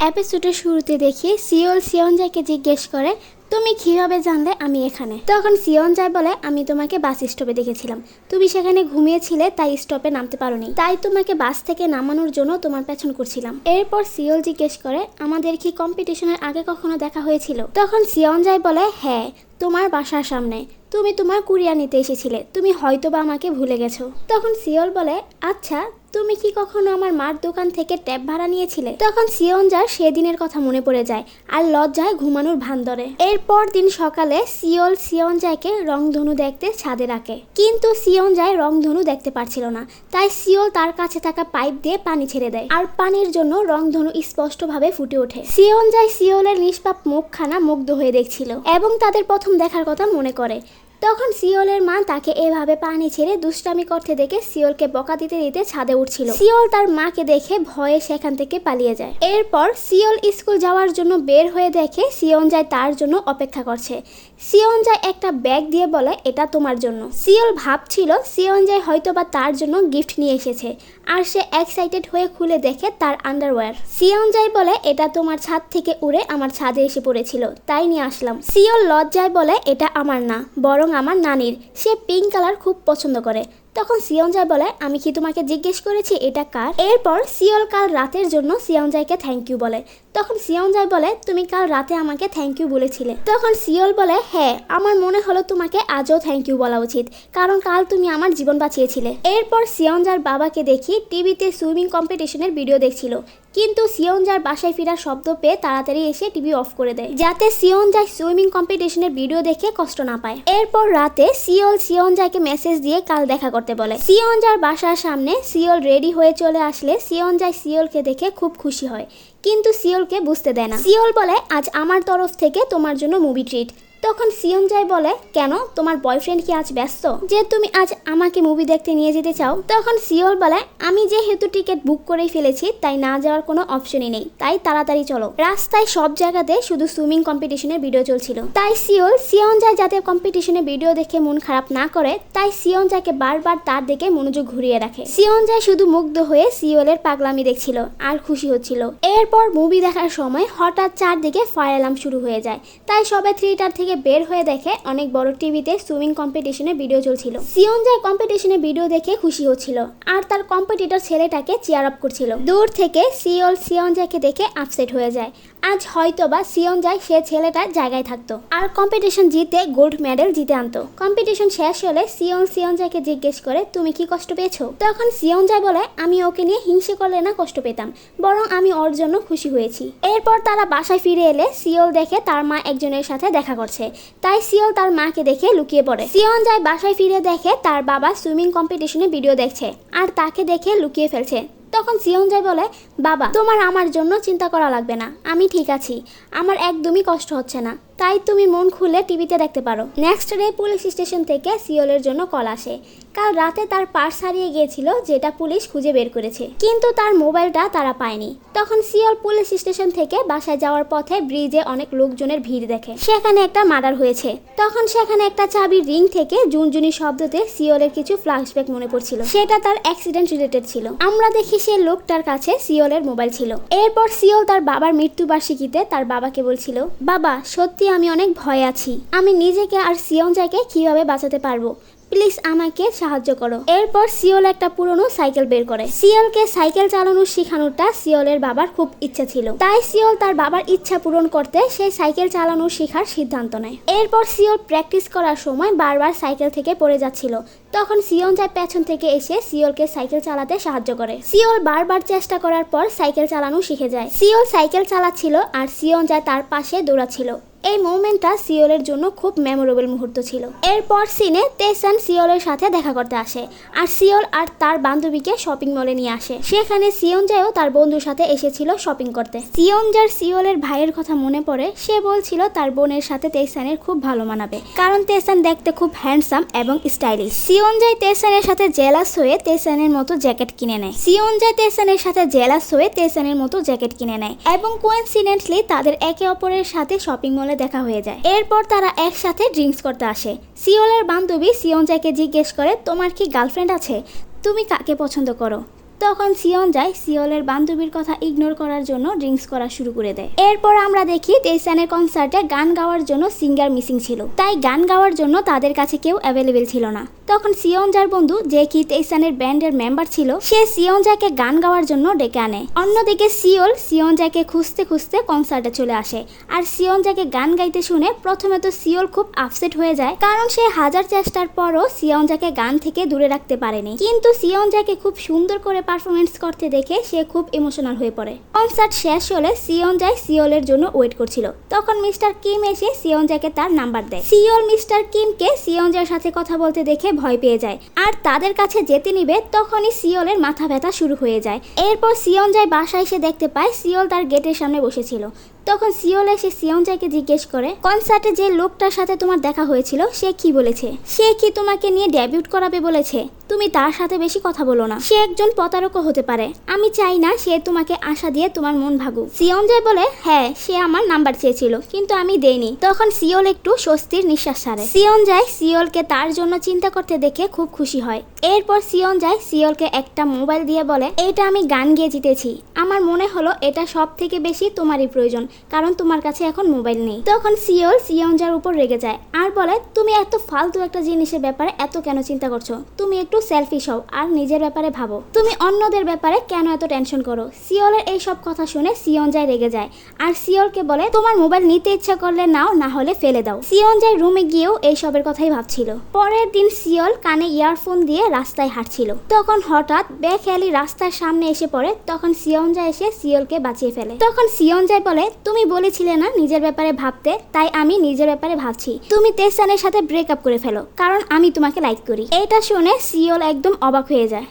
এপিসোডের শুরুতে দেখি সিওল সিয়নজাইকে জিজ্ঞেস করে তুমি কিভাবে জানলে আমি এখানে। তখন সিয়নজাই বলে আমি তোমাকে বাস স্টপে দেখেছিলাম, তুমি সেখানে ঘুমিয়েছিলে তাই স্টপে নামতে পারোনি, তাই তোমাকে বাস থেকে নামানোর জন্য তোমার পেছন করছিলাম। এরপর সিওল জিজ্ঞেস করে আমাদের কি কম্পিটিশনের আগে কখনো দেখা হয়েছিল? তখন সিয়নজাই বলে হ্যাঁ, তোমার বাসার সামনে, তুমি তোমার কুরিয়ার নিতে এসেছিলে, তুমি হয়তোবা আমাকে ভুলে গেছো। তখন সিওল বলে আচ্ছা, তুমি কি কখনো আমার মার দোকান থেকে ট্যাব ভাড়া নিয়েছিলে? তখন সিয়নজার সেদিনের কথা মনে পড়ে যায় আর লজ্জায় ঘুমানোর ভান ধরে। এরপর দিন সকালে সিওল সিয়নজাইকে রংধনু দেখতে ছাদে রাখে, কিন্তু সিয়নজাই রংধনু দেখতে পারছিল না, তাই সিওল তার কাছে থাকা পাইপ দিয়ে পানি ছেড়ে দেয় আর পানির জন্য রংধনু স্পষ্টভাবে ফুটে ওঠে। সিয়নজাই সিওলের নিষ্পাপ মুখখানা মুগ্ধ হয়ে দেখছিল এবং তাদের প্রথম দেখার কথা মনে করে। তখন সিওলের মা তাকে এভাবে পানি ছেড়ে দুষ্টামি করতে দেখে সিওলকে বকা দিতে দিতে ছাদে উঠছিল। সিওল তার মাকে দেখে ভয়ে সেখান থেকে পালিয়ে যায়। এরপর সিওল স্কুল যাওয়ার জন্য বের হয়ে দেখে সিয়নজাই তার জন্য অপেক্ষা করছে। সিয়নজাই একটা ব্যাগ দিয়ে বলে এটা তোমার জন্য। সিওল ভাবছিল সিয়নজাই হয়তোবা তার জন্য গিফট নিয়ে এসেছে আর সে এক্সাইটেড হয়ে খুলে দেখে তার আন্ডারওয়্যার। সিয়নজাই বলে এটা তোমার ছাদ থেকে উড়ে আমার ছাদে এসে পড়েছিল, তাই নিয়ে আসলাম। সিওল লজ্জায় বলে এটা আমার না, বরং আমার নানির, সে পিঙ্ক কালার খুব পছন্দ করে। তখন সিয়নজাই বলে আমি কি তোমাকে জিজ্ঞেস করেছি এটা কার? এরপর সিওল কাল রাতের জন্য সিয়নজাইকে থ্যাংক ইউ বলে। তখন সিয়নজাই বলে তুমি কাল রাতে আমাকে থ্যাংক ইউ বলেছিলে। তখন সিওল বলে হ্যাঁ, আমার মনে হলো তোমাকে আজও থ্যাংক ইউ বলা উচিত, কারণ কাল তুমি আমার জীবন বাঁচিয়েছিলে। এরপর সিয়নজার বাবাকে দেখি টিভিতে সুইমিং কম্পিটিশনের ভিডিও দেখছিল, কিন্তু সিয়নজার বাসায় ফেরার শব্দ পেয়ে তাড়াতাড়ি এসে টিভি অফ করে দেয়, যাতে সিয়নজাই সুইমিং কম্পিটিশনের ভিডিও দেখে কষ্ট না পায়। এরপর রাতে সিওল সিয়নজাইকে মেসেজ দিয়ে কাল দেখা করতে বলে। সিয়নজার বাসার সামনে সিওল রেডি হয়ে চলে আসলে সিয়নজাই সিওলকে দেখে খুব খুশি হয়, কিন্তু সিওলকে বুঝতে দেয় না। সিওল বলে আজ আমার তরফ থেকে তোমার জন্য মুভি ট্রিট। তখন সিয়নজাই বলে কেন, তোমার বয়ফ্রেন্ড কি আজ ব্যস্ত যে তুমি আজ আমাকে মুভি দেখতে নিয়ে যেতে চাও? তখন সিওল বলে আমি যেহেতু টিকিট বুক করেই ফেলেছি তাই না যাওয়ার কোনো অপশনই নেই, তাই তাড়াতাড়ি চলো। রাস্তায় সব জায়গাতে শুধু সুইমিং কম্পিটিশনের ভিডিও চলছিল, তাই সিয়নজাই যাতে কম্পিটিশনের ভিডিও দেখে মন খারাপ না করে, তাই সিয়নজাইকে বারবার তার দিকে মনোযোগ ঘুরিয়ে রাখে। সিয়নজাই শুধু মুগ্ধ হয়ে সিওলের পাগলামি দেখছিল আর খুশি হচ্ছিল। এরপর মুভি দেখার সময় হঠাৎ চারদিকে ফায়ার অ্যালার্ম শুরু হয়ে যায়, তাই সবাই থিয়েটার থেকে বের হয়ে দেখে অনেক বড় টিভিতে সুইমিং কম্পিটিশনের ভিডিও চলছিল। সিয়নজাই কম্পিটিশনের ভিডিও দেখে খুশি হচ্ছিল আর তার কম্পিটিটর ছেলেটাকে চিয়ার আপ করছিল। দূর থেকে সিওল সিয়নজাইকে দেখে আপসেট হয়ে যায়, আজ হয়তোবা সিয়নজাই সে ছেলেটার জায়গায় থাকতো আর কম্পিটিশন জিতে গোল্ড মেডেল জিতে আনতো। কম্পিটিশন শেষ হলে সিওল সিয়নজাইকে জিজ্ঞেস করে তুমি কি কষ্ট পেয়েছো? তখন সিয়নজাই বলে আমি ওকে নিয়ে হিংসে করলে না কষ্ট পেতাম, বরং আমি ওর জন্য খুশি হয়েছি। এরপর তারা বাসায় ফিরে এলে সিওল দেখে তার মা একজনের সাথে দেখা করছে, তাই সিওল তার মাকে দেখে লুকিয়ে পড়ে। সিয়নজাই বাসায় ফিরে দেখে তার বাবা সুইমিং কম্পিটিশনে ভিডিও দেখছে আর তাকে দেখে লুকিয়ে ফেলছে। তখন সিয়নজাই বলে বাবা তোমার আমার জন্য চিন্তা করা লাগবে না, আমি ঠিক আছি, আমার একদমই কষ্ট হচ্ছে না, তাই তুমি মন খুলে টিভিতে দেখতে পারো। নেক্সট ডে পুলিশ স্টেশন থেকে সিওলের জন্য কল আসে। কাল রাতে তার পার্স হারিয়ে গিয়েছিল, যেটা পুলিশ খুঁজে বের করেছে, কিন্তু তার মোবাইলটা তারা পায়নি। তখন সিওল পুলিশ স্টেশন থেকে বাসায় যাওয়ার পথে ব্রিজে অনেক লোকজনের ভিড় দেখে, সেখানে একটা মার্ডার হয়েছে। তখন সেখানে একটা চাবির রিং থেকে জুনজুনি শব্দতে সিওলের কিছু ফ্ল্যাশব্যাক মনে পড়ছিল, সেটা তার অ্যাক্সিডেন্ট রিলেটেড ছিল। আমরা দেখি সে লোকটার কাছে সিওলের মোবাইল ছিল। এরপর সিওল তার বাবার মৃত্যুবার্ষিকীতে তার বাবাকে বলছিল বাবা সত্যি আমি অনেক ভয় আছি, আমি নিজেকে আর সিয়নজাইকে কিভাবে বাঁচাতে পারবো, প্লিজ আমাকে সাহায্য করো। এরপর সিওল একটা পুরনো সাইকেল বের করে। সিওলকে সাইকেল চালানো শেখানোটা সিওলের বাবার খুব ইচ্ছা ছিল, তাই সিওল তার বাবার ইচ্ছা পূরণ করতে সেই সাইকেল চালানো শেখার সিদ্ধান্ত নেয়। এরপর সিওল প্র্যাকটিস করার সময় বারবার সাইকেল থেকে পড়ে যাচ্ছিল, তখন সিয়নজাই পেছন থেকে এসে সিওলকে সাইকেল চালাতে সাহায্য করে। সিওল বারবার চেষ্টা করার পর সাইকেল চালানো শিখে যায়। সিওল সাইকেল চালাচ্ছিল আর সিয়নজাই তার পাশে দৌড়াচ্ছিল। এই মোমেন্টটা সিওলের জন্য খুব মেমোরেবল মুহূর্ত ছিল। এরপর সিনে তেসান সিওলের সাথে দেখা করতে আসে আর সিওল আর তার বান্ধবীকে শপিং মলে নিয়ে আসে। সেখানে সিয়নজাইও তার বন্ধুর সাথে এসেছিল শপিং করতে। সিয়নজার সিওলের ভাইয়ের কথা মনে পড়ে, সে বলছিল তার বোনের সাথে তেসানের খুব ভালো মানাবে, কারণ তেসান দেখতে খুব হ্যান্ডসাম এবং স্টাইলিশ। সিয়নজাই তেসানের সাথে জেলাস হয়ে তেসানের মতো জ্যাকেট কিনে নেয়। সিয়নজাই তেসানের সাথে জেলাস হয়ে তেসানের মতো জ্যাকেট কিনে নেয় এবং কোইন্সিডেন্টলি তাদের একে অপরের সাথে শপিং মলে দেখা হয়ে যায়। এরপর তারা একসাথে ড্রিঙ্কস করতে আসে। সিওলের বান্ধবী সিয়নজাইকে জিজ্ঞেস করে তোমার কি গার্লফ্রেন্ড আছে, তুমি কাকে পছন্দ করো? তখন সিওন যায় সিওলের বান্ধবীর কথা ইগনোর করার জন্য ড্রিঙ্কস করা শুরু করে দেয়। এরপর আমরা দেখি তেইসানের কনসার্টে গান গাওয়ার জন্য সিঙ্গার মিসিং ছিল, তাই গান গাওয়ার জন্য তাদের কাছে কেউ অ্যাভেলেবেল ছিল না। তখন সিওনজার বন্ধু যে কি তেইসানের ব্যান্ডের মেম্বার ছিল সে সিওনজাকে গান গাওয়ার জন্য ডেকে আনে। অন্যদিকে সিওনজাকে খুঁজতে খুঁজতে কনসার্টে চলে আসে। আর সিওনজাকে গান গাইতে শুনে প্রথমে তো সিওল খুব আপসেট হয়ে যায়, কারণ সে হাজার চেষ্টার পরও সিওনজাকে গান থেকে দূরে রাখতে পারেনি। কিন্তু সিওনজাকে খুব সুন্দর করে পারফরমেন্স করতে দেখে সে খুব ইমোশনাল হয়ে পড়ে। কনসার্ট শেষ হলে সিওনজাই সিওলের জন্য ওয়েট করছিল। তখন মিস্টার কিম এসে সিওনজাকে তার নাম্বার দেয়। সিওল মিস্টার কিমকে সিওনজার সাথে কথা বলতে দেখে ভয় পেয়ে যায় আর তাদের কাছে যেতে নিবে তখনই সিওলের মাথা ব্যথা শুরু হয়ে যায়। এরপর সিওনজাই বাসায় এসে দেখতে পায় সিওল তার গেটের সামনে বসেছিল। তখন সিওল এসে সিওনজাকে জিজ্ঞেস করে, কনসার্টে যে লোকটার সাথে তোমার দেখা হয়েছিল সে কি বলেছে? সে কি তোমাকে নিয়ে ডেবিউট করাবে বলেছে? তুমি তার সাথে বেশি কথা বলো না, সে একজন প্রতারকও হতে পারে। আমি চাই না সে তোমাকে আশা দিয়ে তোমার মন ভাগুক। সিওনজাই বলে, হ্যাঁ সে আমার নাম্বার চেয়েছিল কিন্তু আমি দেইনি। তখন সিওল একটু স্বস্তির নিঃশ্বাস ছাড়ে। সিওনজাই সিওলকে তার জন্য চিন্তা করতে দেখে খুব খুশি হয়। এরপর সিওনজাই সিওলকে একটা মোবাইল দিয়ে বলে, এটা আমি গান গেয়ে জিতেছি। আমার মনে হলো এটা সব থেকে বেশি তোমারই প্রয়োজন, কারণ তোমার কাছে এখন মোবাইল নেই। তখন সিওল সিওনজার উপর রেগে যায় আর বলে, তুমি এত ফালতু একটা জিনিসের ব্যাপারে এত কেন চিন্তা করছো? তুমি একটু সেলফিশ হও আর নিজের ব্যাপারে ভাবো। তুমি অন্যদের ব্যাপারে কেন এত টেনশন করো? সিওলের এই সব কথা শুনে সিওনজাই রেগে যায় আর সিওলকে বলে, তোমার মোবাইল নিতে ইচ্ছা করলে নাও, না হলে ফেলে দাও। সিওনজাই রুমে গিয়েও এই সবের কথাই ভাবছিল। পরের দিন সিওল কানে ইয়ারফোন দিয়ে রাস্তায় হাঁটছিল। তখন হঠাৎ বেখেয়ালি রাস্তার সামনে এসে পড়ে। তখন সিওনজাই এসে সিওলকে বাঁচিয়ে ফেলে। তখন সিওনজাই বলে, তুমি বলেছিলে না নিজের ব্যাপারে ভাবতে, তাই আমি নিজের ব্যাপারে ভাবছি। তুমি তেইসানের সাথে ব্রেকআপ করে ফেলো, কারণ আমি তোমাকে লাইক করি। এটা শুনে সিওল একদম অবাক হয়ে যায়।